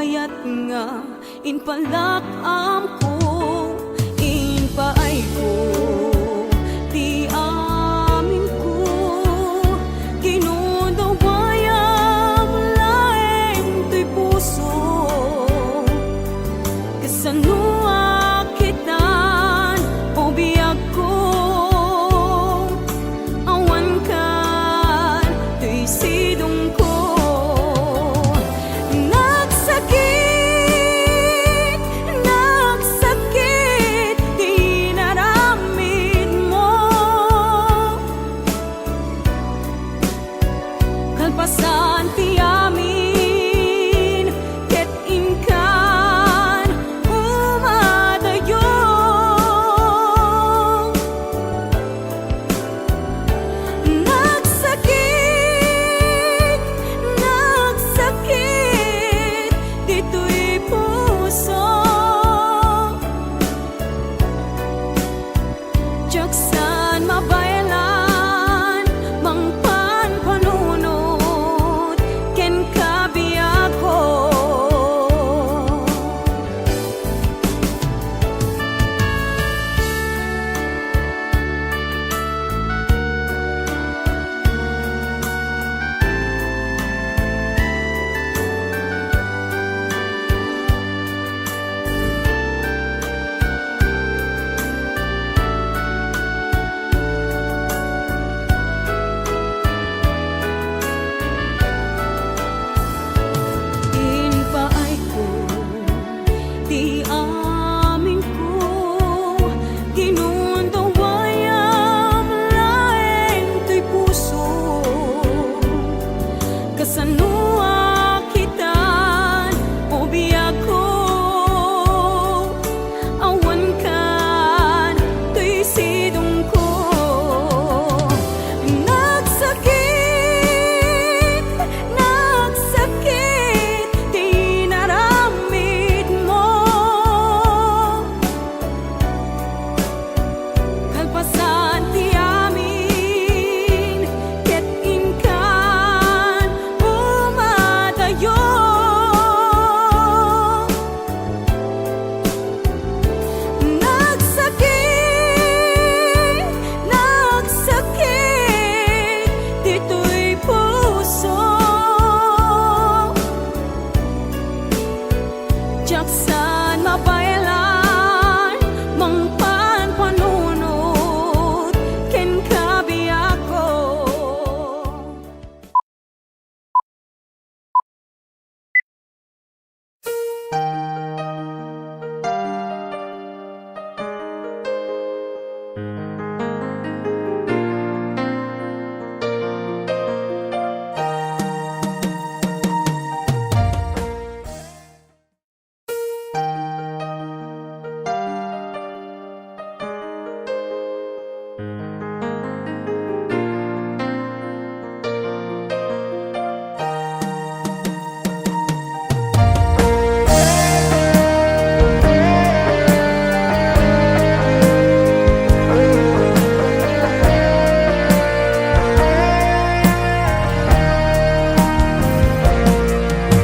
bayat nga inpalak am ko inpaay ko di amin ko kinudawayam laeng to'y puso kasanua kitan o biyag ko awan kan to'y sidong ko kalpasan ti amin ket inkan umadayo nagsakit dito'y puso jaksan mabayalan mangpan panunod ken kabiyak ko inpaay ko di amin ko ginundawayam laeng to'y puso kasanua kitan o biyag ko awan kan to'y sidong ko nagsakit di naramid mo kalpasan ti amin ket inkan umadayo nagsakit dito'y puso jaksan mabayalan mangpan panunod ken kabiyak ko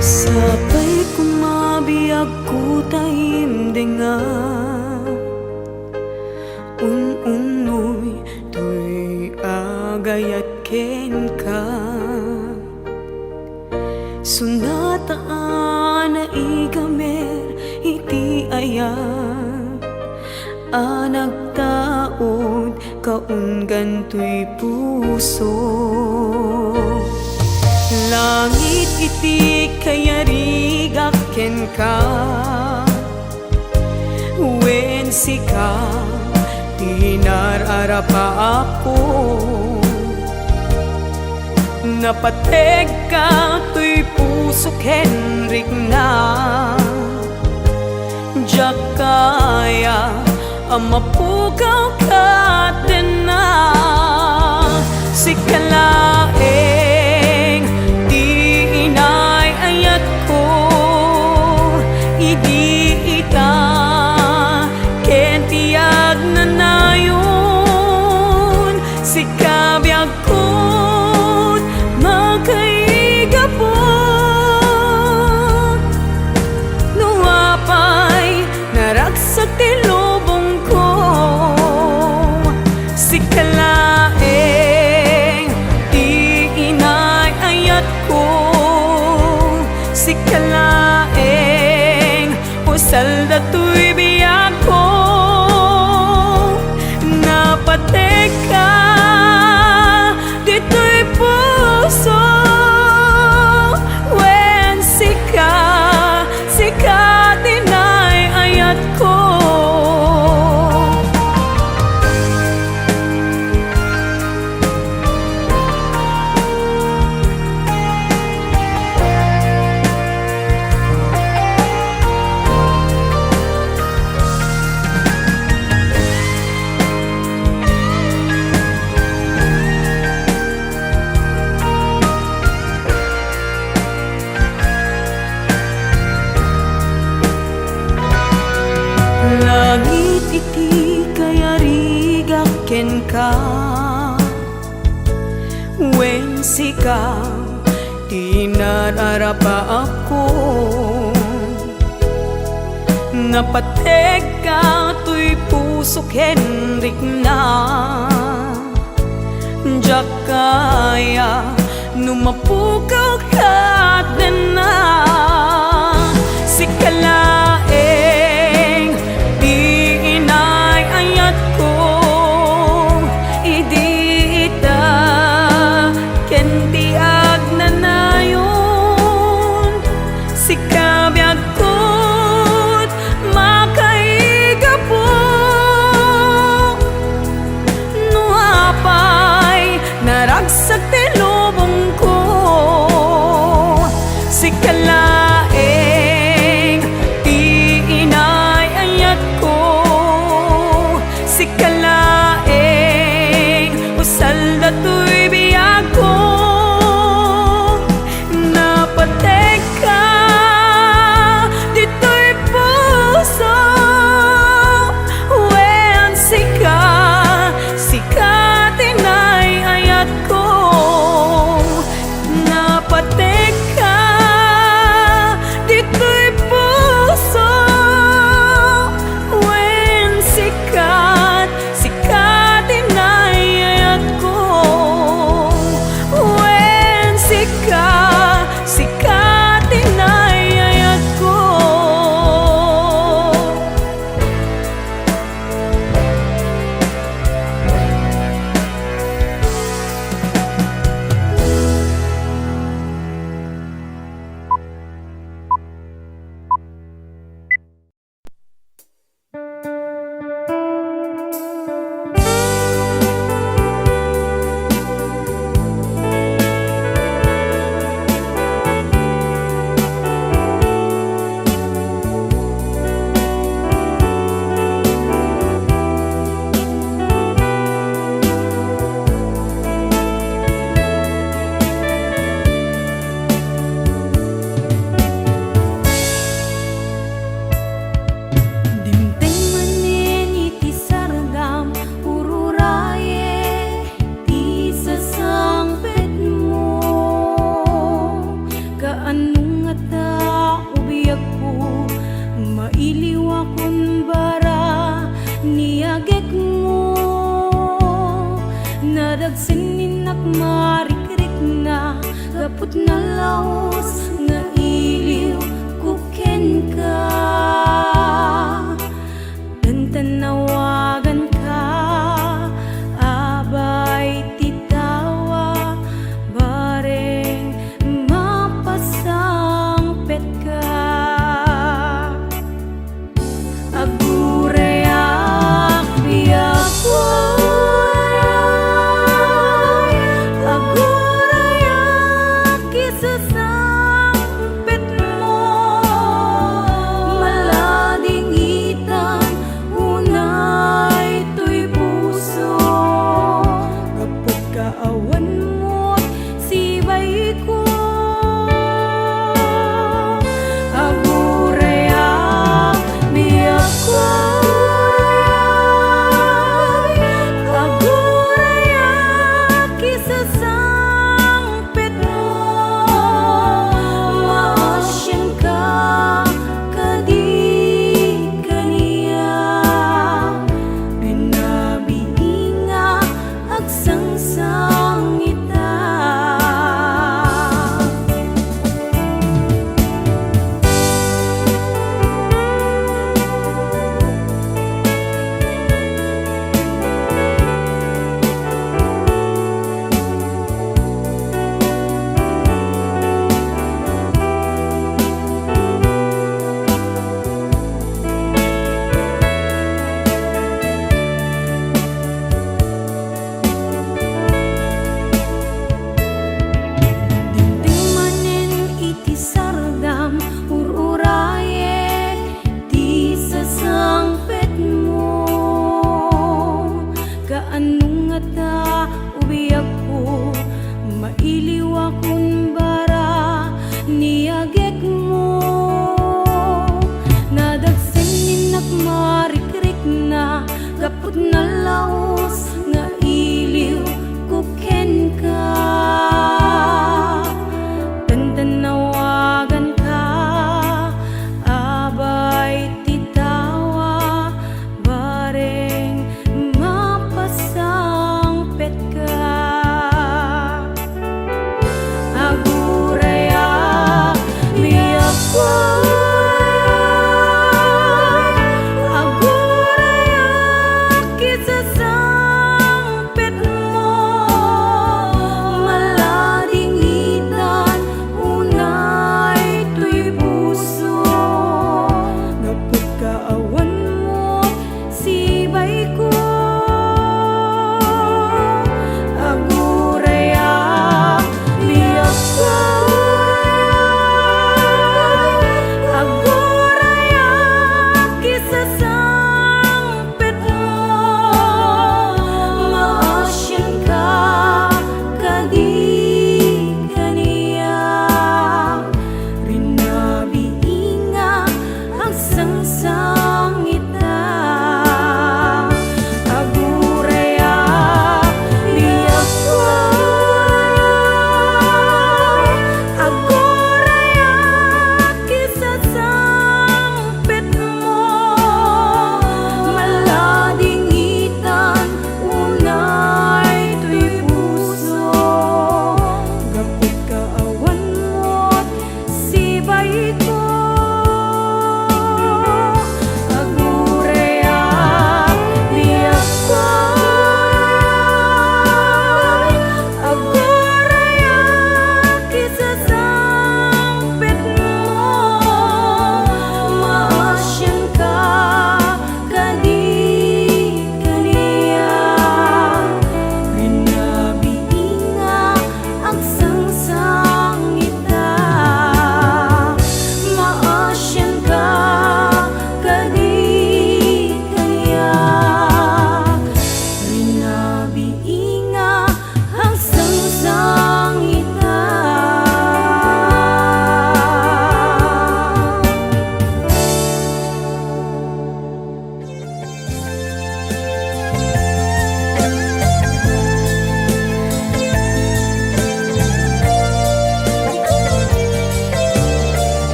sabay kumabiyag ko taimdenga unoy to'y agayat ken ka sunataan na igamer iti ayat anagtaod kaunggan to'y puso langit iti kayarigak ken ka wen sika tinararapa ako napateg ka to'y puso ken rikna jakaya amapugaw ka din na sikalaeng di inay ayat ko idi ita ken tiyag na nayon sikabiyag ko magkaigapon usal dato'y biyak ko. Napateka dito'y puso. When sika dinay ayat ko. Langit iti kaya rigaken ka. Wen sika di nararapa ako. Napateg ka to'y pusok Henrik na. Diyak kaya numapukaw ka na. Sikalaeng di inay ayat ko. Idi ita kendi agnanayon. Sikabyag ko't makaiga po. Nuapay naragsak ti lubong ko. Sikalaeng di inay ayat ko. Sikalaeng usal dato'y biyak ko. Napateka dito'y puso. Wen sika dinay ayat ko. Napateka dito'y puso. Wen sikat dinay ayat ko. Wen sikat dinay ayat ko. Dimteng manen iti sargam ururaye ti sasangpet mo. Kaanong ata ubiyag ko mailiw akong bara niyagek mo. Nadagsanin ak marikrik na gapot na laos nga iliw kuken ka. Tanawagan ka, abay titawa, bareng mapasangpet ka. Agurayak biyak ko, agurayak isusang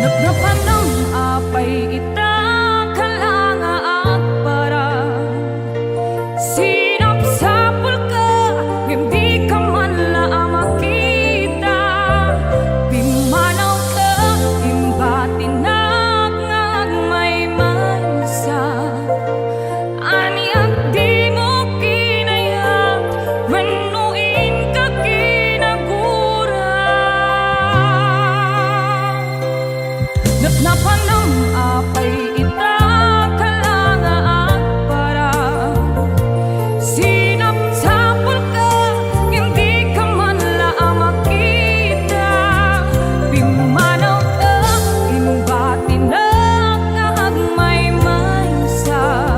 Nagnapan ng apay ita kalanga at para sinapsapul ka hindi ka man lang makita pimanaw ka imbatinag ngag may mansa ani at di mo kinaya wenuin ka kinagura Nagnapan ng apay ita kalanga at para sinapsapul ka hindi ka man lang makita pimanaw ka imbatinag ngag may mansa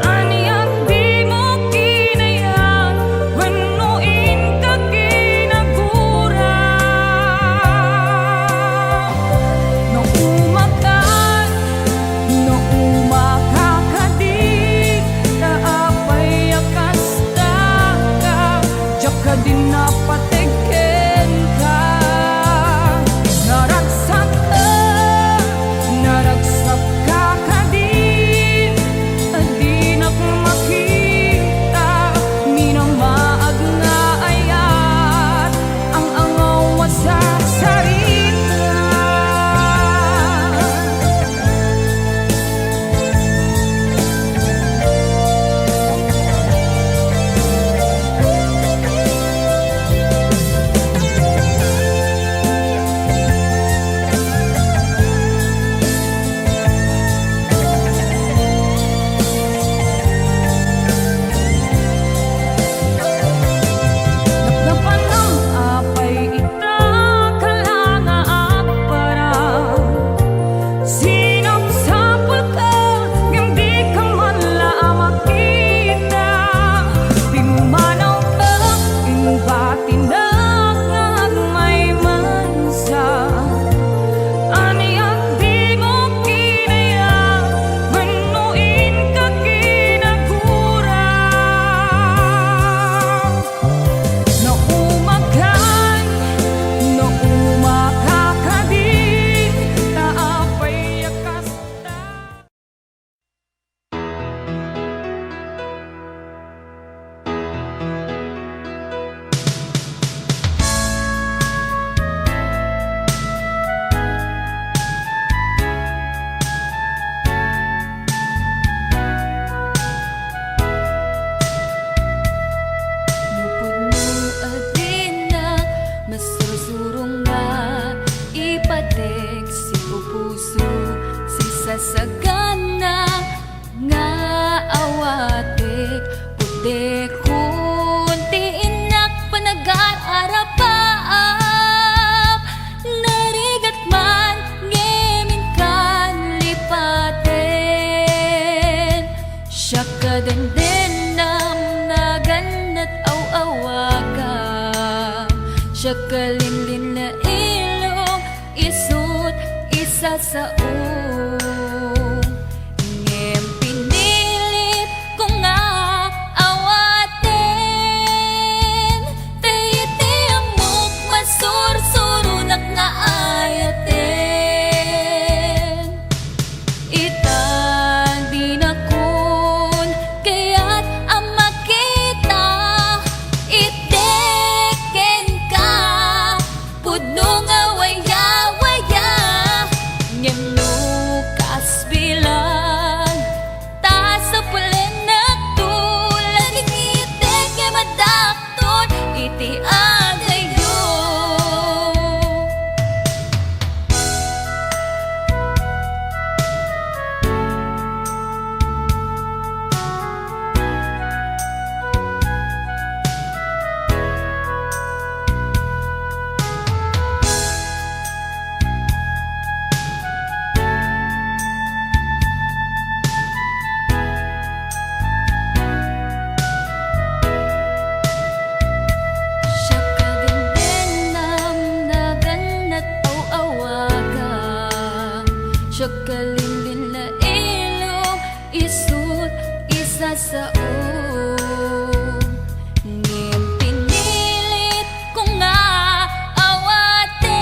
ani at di mo kinaya wenuin ka kinagura no umakan no umakakadik taapay akasta ka jaka din napateken ka naragsak ka kadin adinak makita minamaag nga ayat ang angaw sa sarita Nagnapan ng apay ita kalanga at para sinapsapul ka hindi ka man lang makita pimanaw ka imbatinag ngag may mansa ani at di mo kinaya wenuin ka kinagura no umakan no umakakadik taapay akasta Lupod mo adina masursurong nga ipatek si pupuso si sasagana nga awatek putek kunti inak panag-aarapaap narigat man ngemin kan lipaten siya kadendenam naganat aw-awaga siya kalinlin na ilong isut isa sa ngem pinilit ko nga awaten tayiti amok masursurunak nga ayaten itan di na kun kaya't ang makita iteken ka pudno nga waya-waya ngem nukas bilang ta sa pulen na tulad itek nga madakton iti agayo kalinlin na ilong isut isa sa ngem pinilit ko nga awaten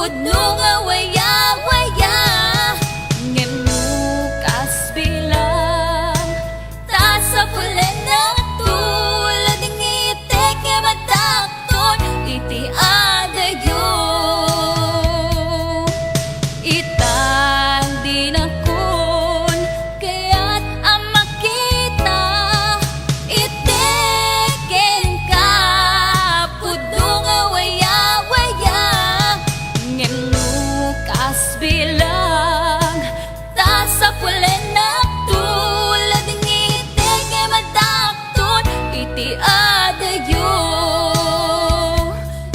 pudno nga waya-waya. Ngem no kasbilang ta sa pulen na tulad ng itik nga matakton iti adayo. Itang dinakon kaya't ang makita itikin ka pudno nga waya-waya. Ngem no kasbilang ta sa pulen na tulad ng itik nga matakton iti adayo.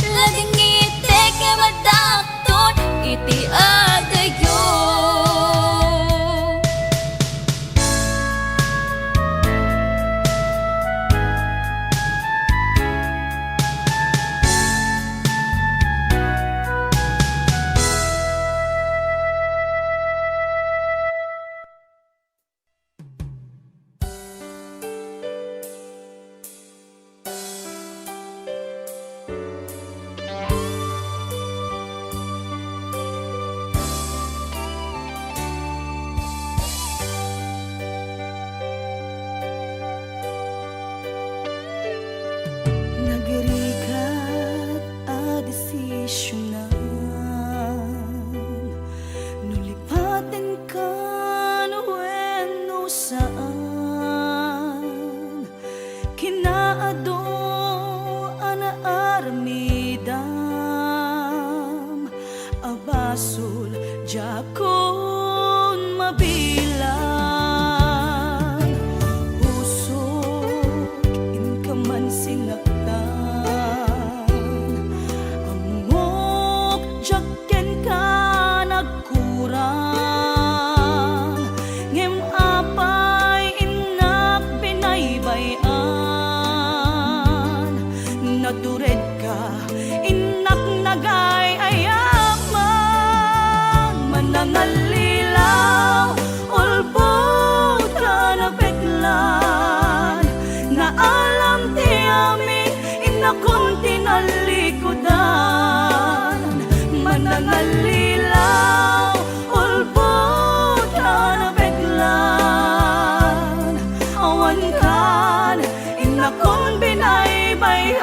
Lading itik nga matakton iti adayo. Nagarikat a desisyonan nulipaten ka no wenno saan kinaado ana armidam abasol jakon mabilang usok in ka man sinaktan amok jakken ka nagkurang ngem apay inak binaybayan natured ka inak nagay ayaman manangalilaw ulbod ka na peklan na alam ti amin inakon tinalikodan manangalilaw ulbod ka na peklan awan kan inakon binaybayan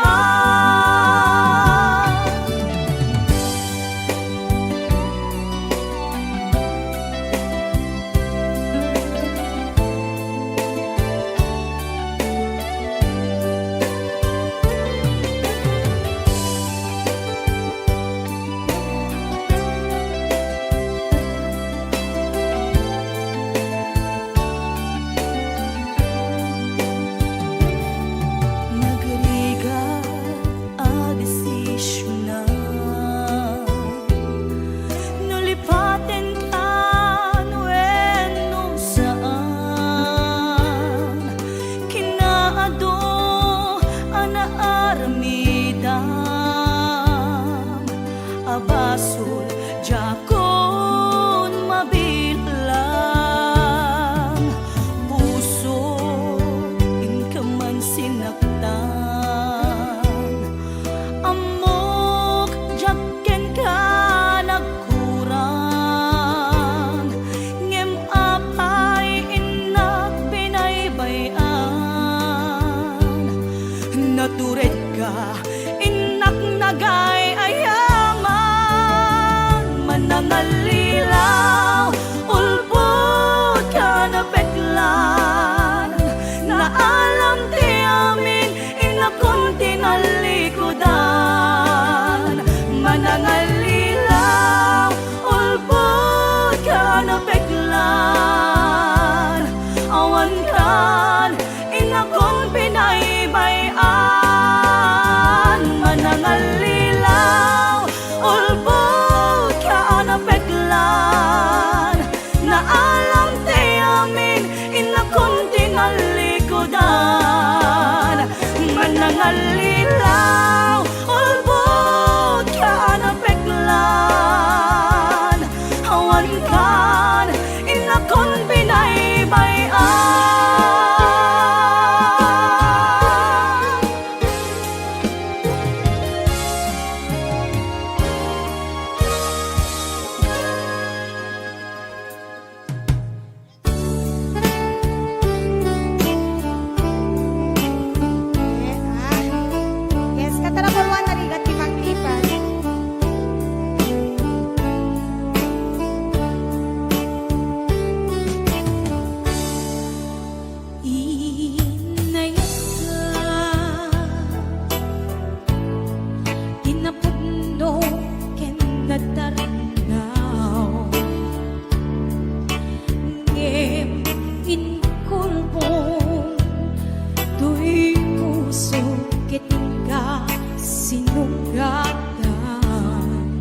nasaktan.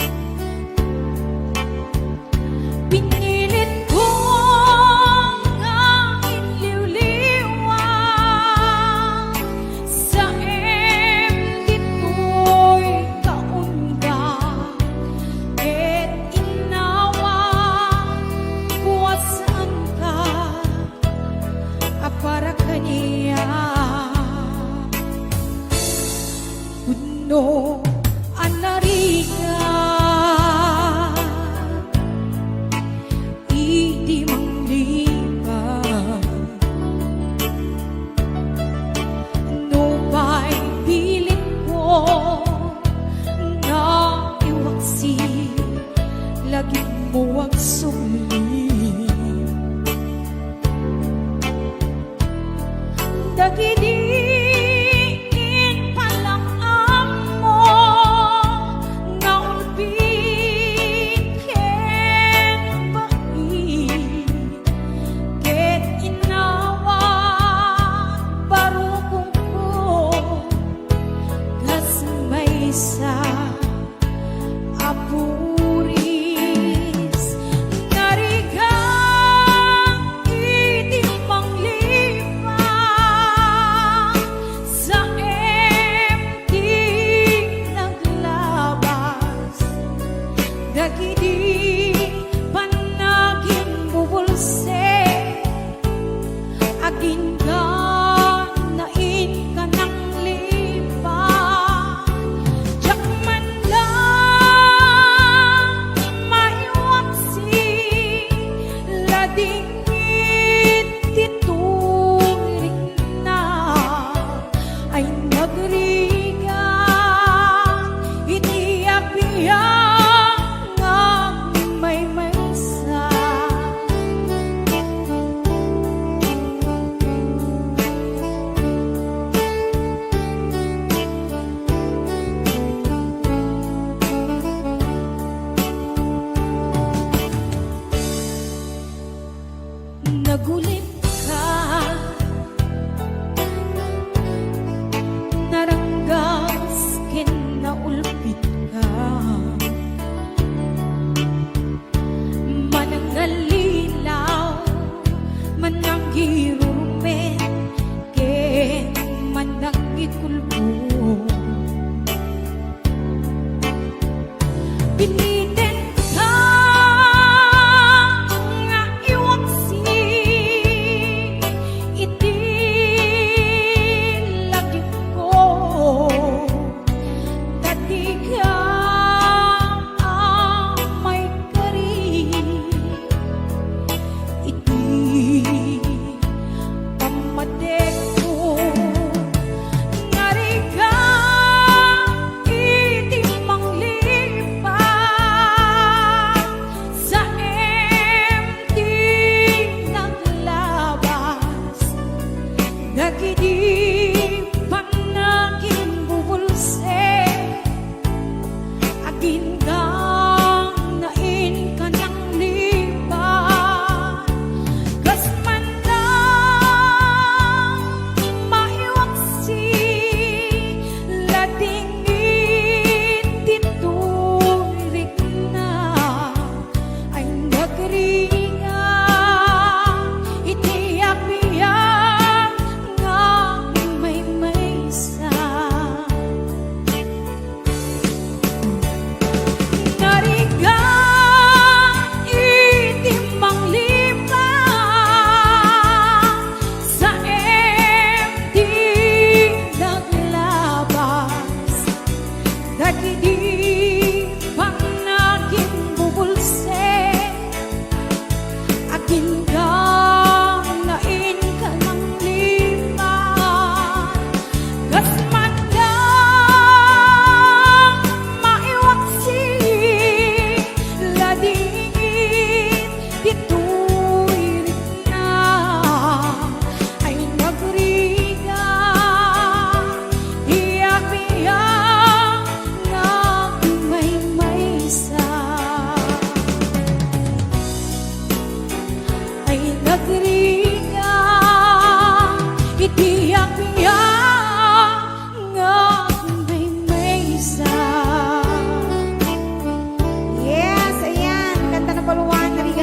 Pinilit kong aking liwliwan sa embit ko'y kaundan, et inawa kuwasan ka para kaniya. Puno ang nariga, idi mangliban. No ba'y pilit ko na iwaksi, lagi mo ang sumli. Dagidiin pa lang amo nga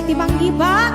timang giba